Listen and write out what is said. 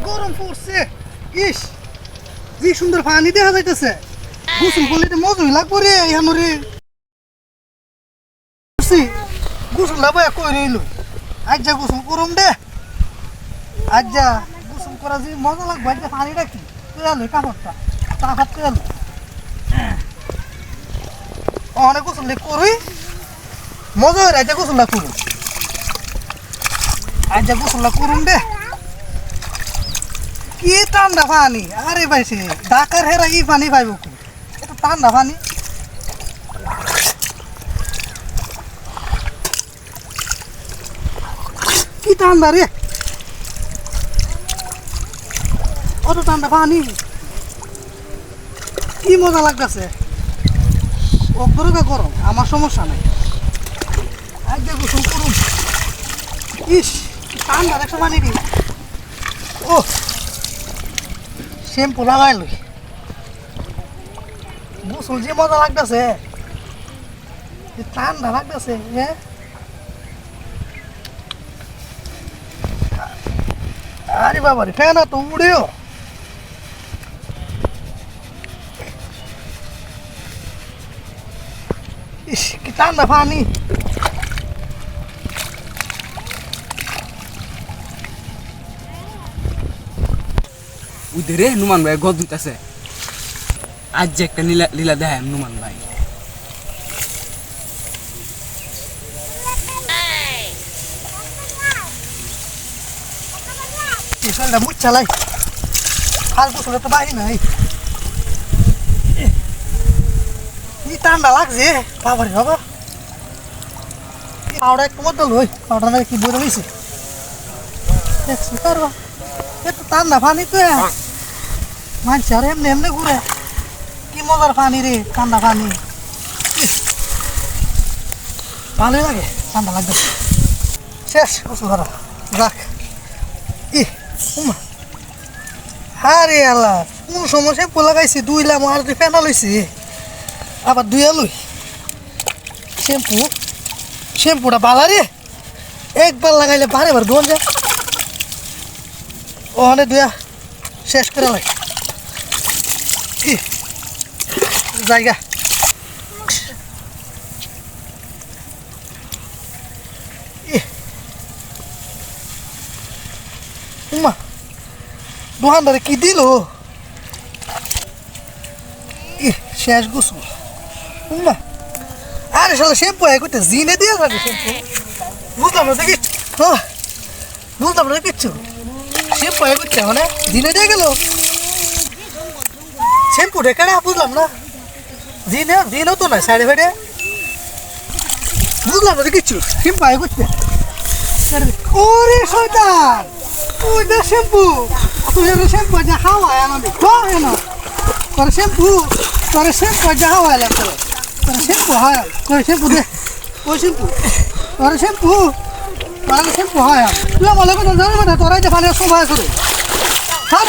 গরম পড়ছে ইস কি সুন্দর পানি দেখা যাইতেছে গোসল করলে তো মজাই লাগবো রে এখন রে গোসল লাভ কই রইল আজ যা গোসল করুম দে আজ যা গোসল করা যে মজা লাগবে আজ পানিটা কি তুই কাপড়টা তাহাত তুই অনেক গোসল করুই মজা হয় আজ গোসলটা করুম আজ যা গোসলটা করুম দে কি ঠান্ডা পানি আরে ভাইছে ঢাকার হেরা এই পানি পাইব এত ঠান্ডা পানি কি ঠান্ডা রে অত ঠান্ডা পানি কি মজা লাগতেছে অগ্রগা গরম আমার সমস্যা নাই আজকে গোসল করুন ইস ঠান্ডা দেখছো পানি রে ও শ্যাম্পু লাগাইল গোসল যে মজা লাগতেছে ঠান্ডা লাগতেছে হ্যাঁ আরে বাবা রে ফ্যান তো উড়েও ইস কি ঠান্ডা পানি উদরে নুমান ভাই গদ দিতেছে আজ যে একটা লীলা লীলা দেয় নুমান ভাই বিশালটা মুখ চালাই আর গোসলে তো বাড়ি নাই কি ঠান্ডা লাগছে বাবারে বাবা পাউডার একটু মতো লই পাউডার কি বলে লইছে দেখছি পারবা এত ঠান্ডা পানি তো মানছি আর এমনি এমনি ঘুরে কি মজার পানি রে ঠান্ডা পানি ভালোই লাগে ঠান্ডা লাগবে শেষ গোসল করা যাক ই উমা আরে আল্লাহ কোন সময় শ্যাম্পু লাগাইছি দুইলাম আর ফেনা লইছি আবার দুইয়া লই শ্যাম্পুটা বালা রে একবার লাগাইলে বারে বার ধোন যায় ওখানে দুয়া শেষ করে লাগে জায়গা উমা দোকানদারে কি দিল শেষ গোসল উমা আরে শালা শ্যাম্পু করতে জিনে দিয়ে থাকে শ্যাম্পু বুঝলাম না দেখি বুঝলাম না কিচ্ছু শ্যাম্পু করতে মানে জিনে দিয়ে গেল শ্যাম্পু রেখে বুঝলাম না জিনেও তো নয় সাইডে ফাইডে বুঝলাম না কিচ্ছু শ্যাম্পু করতে ওরে শয়তান ওই দা শ্যাম্পু তুই শ্যাম্পু যা হাওয়ায় আনবি না তোর শ্যাম্পু যা হাওয়ায় লাগতো তোর শ্যাম্পু হয় তোর শ্যাম্পু দে ওই শ্যাম্পু হয় তুই আমার লোক জানবি না তোরাই যে পানি সময় আছে হ্যাঁ